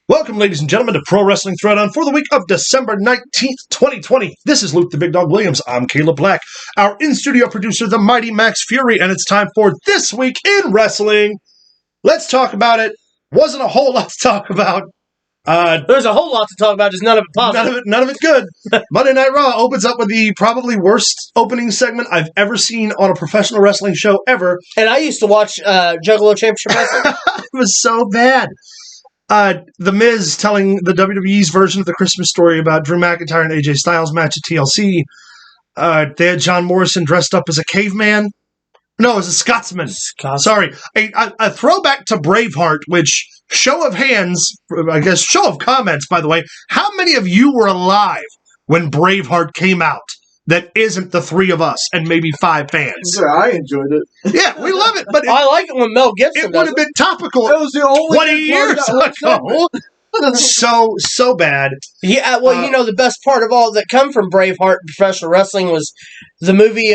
Welcome, ladies and gentlemen, to Pro Wrestling Throwdown for the week of December 19th, 2020. This is Luke the Big Dog Williams. I'm Caleb Black, our in-studio producer, the mighty Max Fury, and it's time for This Week in Wrestling. Let's talk about it. Wasn't a whole lot to talk about. There's a whole lot to talk about, just none of it positive. None of it good. Monday Night Raw opens up with the probably worst opening segment I've ever seen on a professional wrestling show ever. And I used to watch Juggalo Championship Wrestling. It was so bad. The Miz telling the WWE's version of the Christmas story about Drew McIntyre and AJ Styles match at TLC. They had John Morrison dressed up as a caveman. No, as a Scotsman. Sorry. A throwback to Braveheart, which, show of hands, I guess, show of comments, by the way, how many of you were alive when Braveheart came out? That isn't the three of us and maybe 5 fans. Yeah, I enjoyed it. Yeah, we love it, but I like it when Mel Gibson it would have been topical. That was the only 20 years ago. so bad. Yeah, well, you know, the best part of all that come from Braveheart professional wrestling was the movie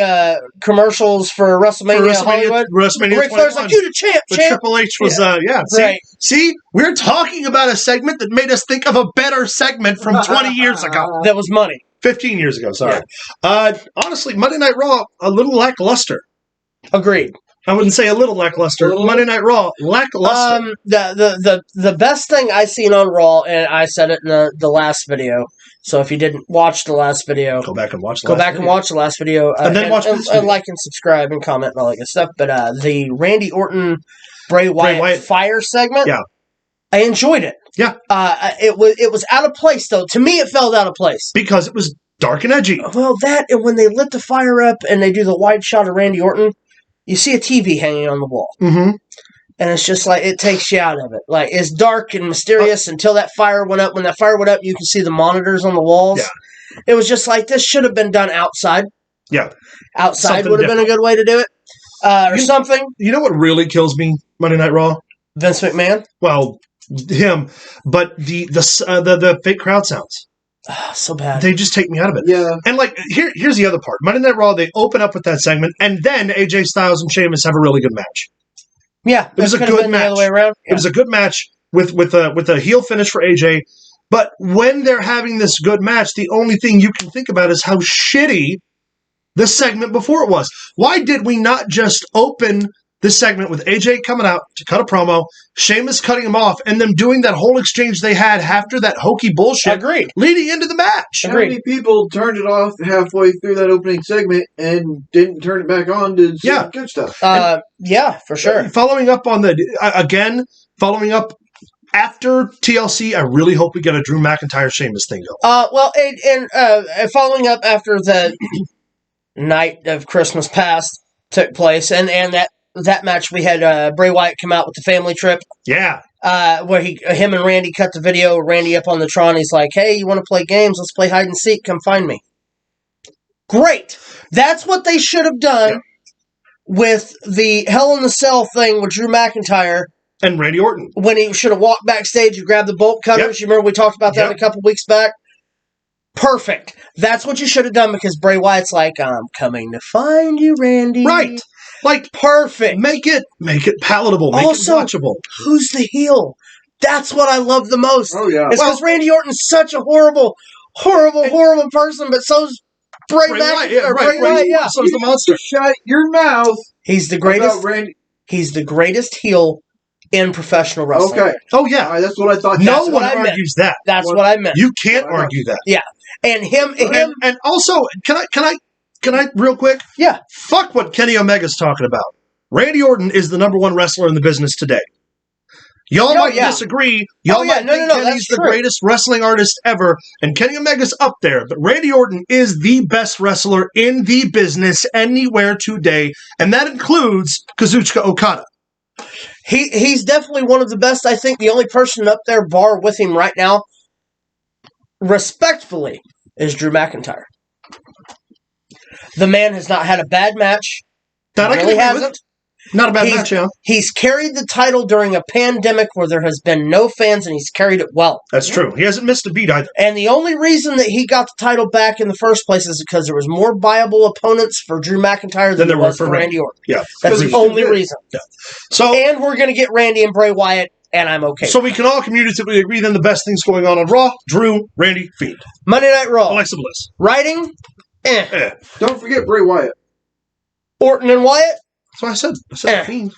commercials for WrestleMania Hollywood. WrestleMania Ric Flair's like, you the champ, but champ. Triple H was, Right. See, we're talking about a segment that made us think of a better segment from 20 years ago. That was money. 15 years ago, sorry. Yeah. Honestly, Monday Night Raw, a little lackluster. Agreed. I wouldn't say a little lackluster. Monday Night Raw, lackluster. The best thing I seen on Raw, and I said it in the last video, so if you didn't watch the last video, go back and watch the last video. And then watch this video. And like and subscribe and comment and all that good stuff. But the Randy Orton, Bray Wyatt fire segment, I enjoyed it. Yeah. It was out of place, though. To me, it felt out of place. Because it was dark and edgy. Well, that, and when they lit the fire up and they do the wide shot of Randy Orton, you see a TV hanging on the wall. Mm-hmm. And it's just like, it takes you out of it. Like, it's dark and mysterious until that fire went up. When that fire went up, you can see the monitors on the walls. Yeah. It was just like, this should have been done outside. Yeah. Outside would have been a good way to do it. Or something. You know what really kills me, Monday Night Raw? Vince McMahon? Well, him. But the fake crowd sounds. So bad. They just take me out of it. Yeah. And like here's the other part. Monday Night Raw, they open up with that segment, and then AJ Styles and Sheamus have a really good match. Yeah, it was a good match. The other way around. Yeah. It was a good match with a heel finish for AJ. But when they're having this good match, the only thing you can think about is how shitty the segment before it was. Why did we not just open this segment with AJ coming out to cut a promo, Sheamus cutting him off, and them doing that whole exchange they had after that hokey bullshit Agreed. leading into the match? How many people turned it off halfway through that opening segment and didn't turn it back on to see the good stuff? Yeah, for sure. Following up on following up after TLC, I really hope we get a Drew McIntyre Sheamus thing going. And following up after the night of Christmas past took place, and that match, we had Bray Wyatt come out with the family trip. Yeah. Where him and Randy cut the video. Randy up on the Tron. He's like, hey, you want to play games? Let's play hide and seek. Come find me. Great. That's what they should have done with the Hell in the Cell thing with Drew McIntyre. And Randy Orton. When he should have walked backstage and grabbed the bolt cutters. You remember we talked about that a couple weeks back? Perfect. That's what you should have done, because Bray Wyatt's like, I'm coming to find you, Randy. Right. Like, perfect. Make it palatable. Make it watchable. Who's the heel? That's what I love the most. Oh, yeah. It's because Randy Orton's such a horrible person, but so's Bray Wyatt. Yeah. So's the monster. Shut your mouth. He's the greatest. He's the greatest heel in professional wrestling. Okay. Oh, yeah. That's what I thought. No one argues that. That's what I meant. You can't argue that. Yeah. And him. And also, can I real quick? Yeah. Fuck what Kenny Omega's talking about. Randy Orton is the number one wrestler in the business today. Y'all might disagree. Y'all might think Kenny's the greatest wrestling artist ever, and Kenny Omega's up there. But Randy Orton is the best wrestler in the business anywhere today, and that includes Kazuchika Okada. He's definitely one of the best. I think the only person up there, bar with him right now, respectfully, is Drew McIntyre. The man has not had a bad match. That he really hasn't. Not a bad match, yeah. He's carried the title during a pandemic where there has been no fans, and he's carried it well. That's true. He hasn't missed a beat either. And the only reason that he got the title back in the first place is because there was more viable opponents for Drew McIntyre than there was for Randy Orton. Yeah. That's the only reason. Yeah. So, and we're going to get Randy and Bray Wyatt and I'm okay. So we can all communicatively agree then the best things going on Raw, Drew, Randy, Fiend. Monday Night Raw. Alexa Bliss. Writing, Don't forget Bray Wyatt. Orton and Wyatt. That's what I said. I said Fiend.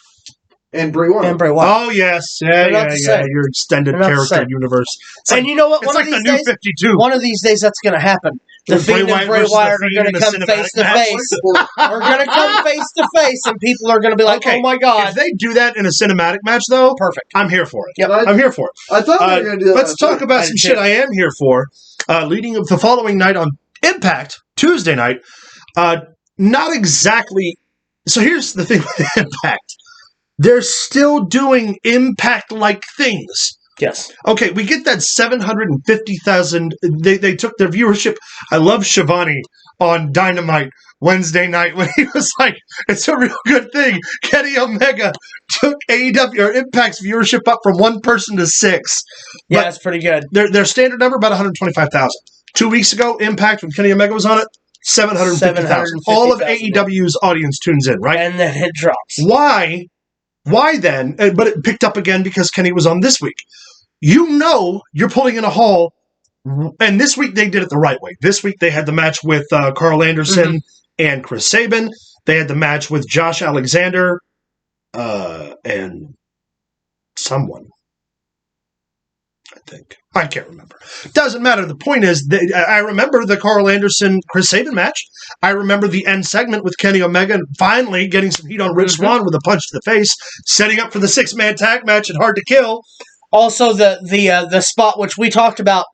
And Bray Wyatt. And Bray Wyatt. Oh, yes. Yeah. Your extended character universe. And you know what? It's like the new 52. One of these days that's going to happen. The Fiend and Bray Wyatt are going to come face to face. We're going to come face to face, and people are going to be like, oh my God. If they do that in a cinematic match, though, perfect. I'm here for it. Yep. I'm here for it. I thought they were going to do that. Let's talk about some shit I am here for. Leading up the following night on Impact, Tuesday night. Not exactly. So here's the thing with Impact. They're still doing Impact-like things. Yes. Okay, we get that 750,000. They took their viewership. I love Shivani on Dynamite Wednesday night when he was like, it's a real good thing. Kenny Omega took AEW or Impact's viewership up from 1 person to 6. Yeah, that's pretty good. Their standard number, about 125,000. 2 weeks ago, Impact, when Kenny Omega was on it, 750,000. All of AEW's audience tunes in, right? And then it drops. Why then? But it picked up again because Kenny was on this week. You know you're pulling in a haul, and this week they did it the right way. This week they had the match with Carl Anderson and Chris Sabin. They had the match with Josh Alexander and someone. I think. I can't remember. Doesn't matter. The point is, I remember the Carl Anderson-Chris Sabin match. I remember the end segment with Kenny Omega finally getting some heat on Rich Swann with a punch to the face, setting up for the 6-man tag match at Hard to Kill. Also, the spot which we talked about,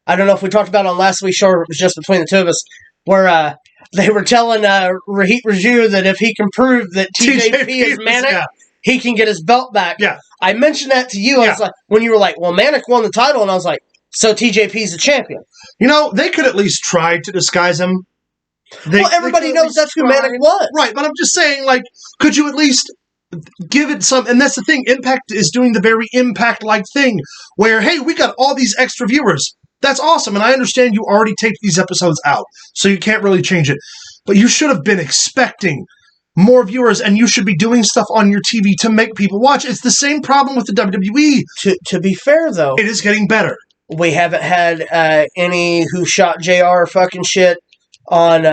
I don't know if we talked about on last week's show or it was just between the two of us, where they were telling Rahit Raju that if he can prove that TJP is Manic, he can get his belt back. Yeah. I mentioned that to you. I was like, when you were like, well, Manic won the title, and I was like, so TJP's the champion. You know, they could at least try to disguise him. Everybody knows that's who Manic was. Right, but I'm just saying, like, could you at least give it some... And that's the thing, Impact is doing the very Impact-like thing, where, hey, we got all these extra viewers. That's awesome, and I understand you already taped these episodes out, so you can't really change it. But you should have been expecting more viewers, and you should be doing stuff on your TV to make people watch. It's the same problem with the WWE. To be fair, though, it is getting better. We haven't had any Who Shot JR fucking shit on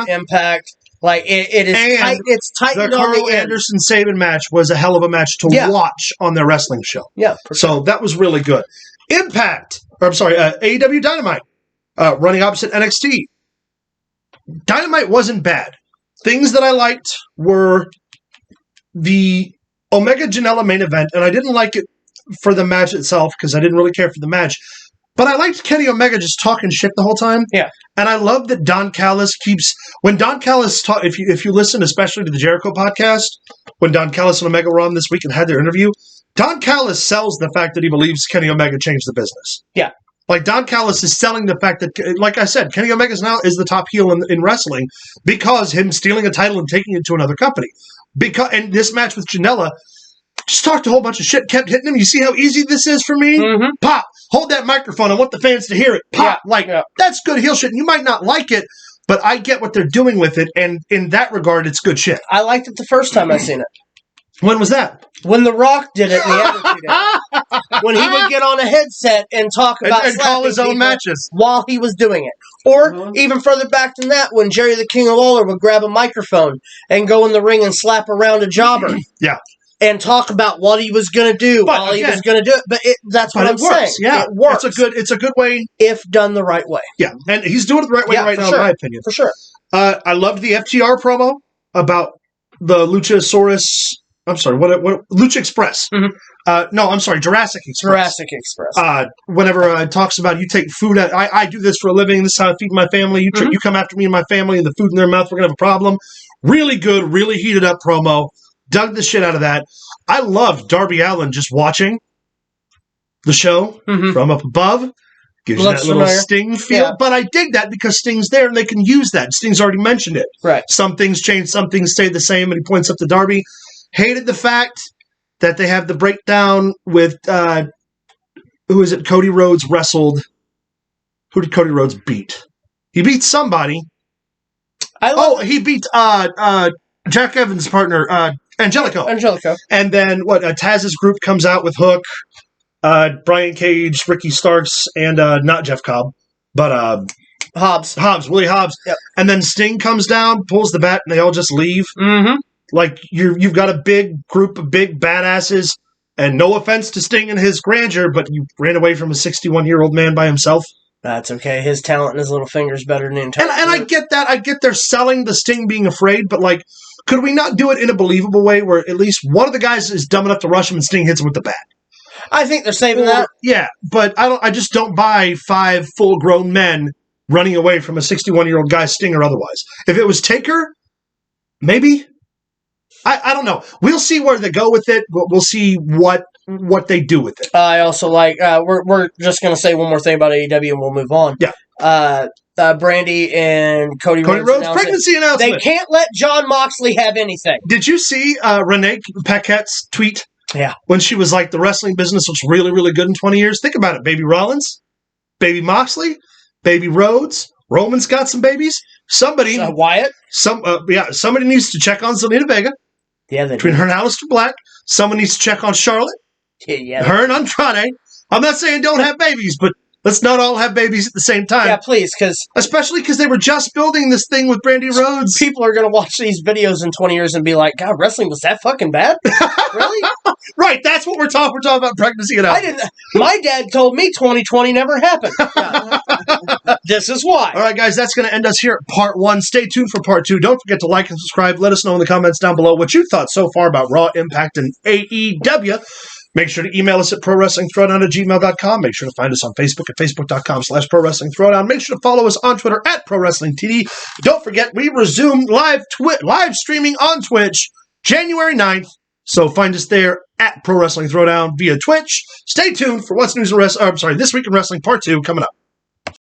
Impact. Like, it is tight. It's tightened on the end. The Carl Anderson-Sabin match was a hell of a match to watch on their wrestling show. Yeah. So that was really good. AEW Dynamite, running opposite NXT. Dynamite wasn't bad. Things that I liked were the Omega Janela main event, and I didn't like it for the match itself because I didn't really care for the match. But I liked Kenny Omega just talking shit the whole time. Yeah. And I love that Don Callis keeps... When Don Callis... If you listen especially to the Jericho podcast, when Don Callis and Omega were on this week and had their interview, Don Callis sells the fact that he believes Kenny Omega changed the business. Yeah. Like, Don Callis is selling the fact that, like I said, Kenny Omega now is the top heel in wrestling because him stealing a title and taking it to another company. And this match with Janela just talked a whole bunch of shit, kept hitting him. You see how easy this is for me? Mm-hmm. Pop. Hold that microphone. I want the fans to hear it. Pop. That's good heel shit. You might not like it, but I get what they're doing with it, and in that regard, it's good shit. I liked it the first time I seen it. When was that? When The Rock did it in the Attitude Era. When he would get on a headset and talk about and call his own matches while he was doing it. Or even further back than that, when Jerry the King of Lawler would grab a microphone and go in the ring and slap around a jobber. Yeah. And talk about what he was going to do while he was going to do it. But that's what I'm saying. Yeah. It works. It's a good way. If done the right way. Yeah. And he's doing it the right way right now, in my opinion. For sure. I loved the FTR promo about the Luchasaurus... I'm sorry, what Lucha Express. Mm-hmm. No, I'm sorry, Jurassic Express. Jurassic Express. Whenever it talks about you take food, I do this for a living, this is how I feed my family, you come after me and my family and the food in their mouth, we're going to have a problem. Really good, really heated up promo. Dug the shit out of that. I loved Darby Allin just watching the show from up above. Gives you that little Sting feel. But I dig that because Sting's there and they can use that. Sting's already mentioned it. Right. Some things change, some things stay the same, and he points up to Darby. Hated the fact that they have the breakdown with, who is it? Cody Rhodes wrestled. Who did Cody Rhodes beat? He beat somebody. He beat Jack Evans' partner, Angelico. Angelico. And then Taz's group comes out with Hook, Brian Cage, Ricky Starks, and not Jeff Cobb, but Willie Hobbs. Yep. And then Sting comes down, pulls the bat, and they all just leave. Mm-hmm. Like you've got a big group of big badasses, and no offense to Sting and his grandeur, but you ran away from a 61-year-old man by himself. That's okay. His talent and his little finger's better than the entire And I get that. I get they're selling the Sting being afraid, but like, could we not do it in a believable way where at least one of the guys is dumb enough to rush him and Sting hits him with the bat? I think they're saving that. Yeah, but I just don't buy 5 full-grown men running away from a 61-year-old guy, Sting or otherwise. If it was Taker, maybe. I don't know. We'll see where they go with it. We'll see what they do with it. I also like. We're just gonna say one more thing about AEW and we'll move on. Yeah. Brandy and Cody Rhodes pregnancy announcement. They can't let Jon Moxley have anything. Did you see Renee Paquette's tweet? Yeah. When she was like, the wrestling business looks really, really good in 20 years. Think about it. Baby Rollins, Baby Moxley, Baby Rhodes. Roman's got some babies. Somebody. Wyatt. Somebody needs to check on Zelina Vega. Yeah, between her and Aleister Black. Someone needs to check on Charlotte. Yeah. Her and Andrade. I'm not saying don't have babies, but let's not all have babies at the same time. Yeah, please, especially because they were just building this thing with Brandy Rhodes. People are going to watch these videos in 20 years and be like, God, wrestling was that fucking bad? Really? Right, that's what we're talking. We're talking about pregnancy and My dad told me 2020 never happened. This is why. All right, guys, that's going to end us here at part 1. Stay tuned for part 2. Don't forget to like and subscribe. Let us know in the comments down below what you thought so far about Raw, Impact, and AEW. Make sure to email us at prowrestlingthrowdown@gmail.com. Make sure to find us on Facebook at facebook.com/prowrestlingthrowdown. Make sure to follow us on Twitter at prowrestlingtd. Don't forget, we resume live streaming on Twitch January 9th. So find us there at Pro Wrestling Throwdown via Twitch. Stay tuned for What's News in Wrestling. This Week in Wrestling Part 2 coming up.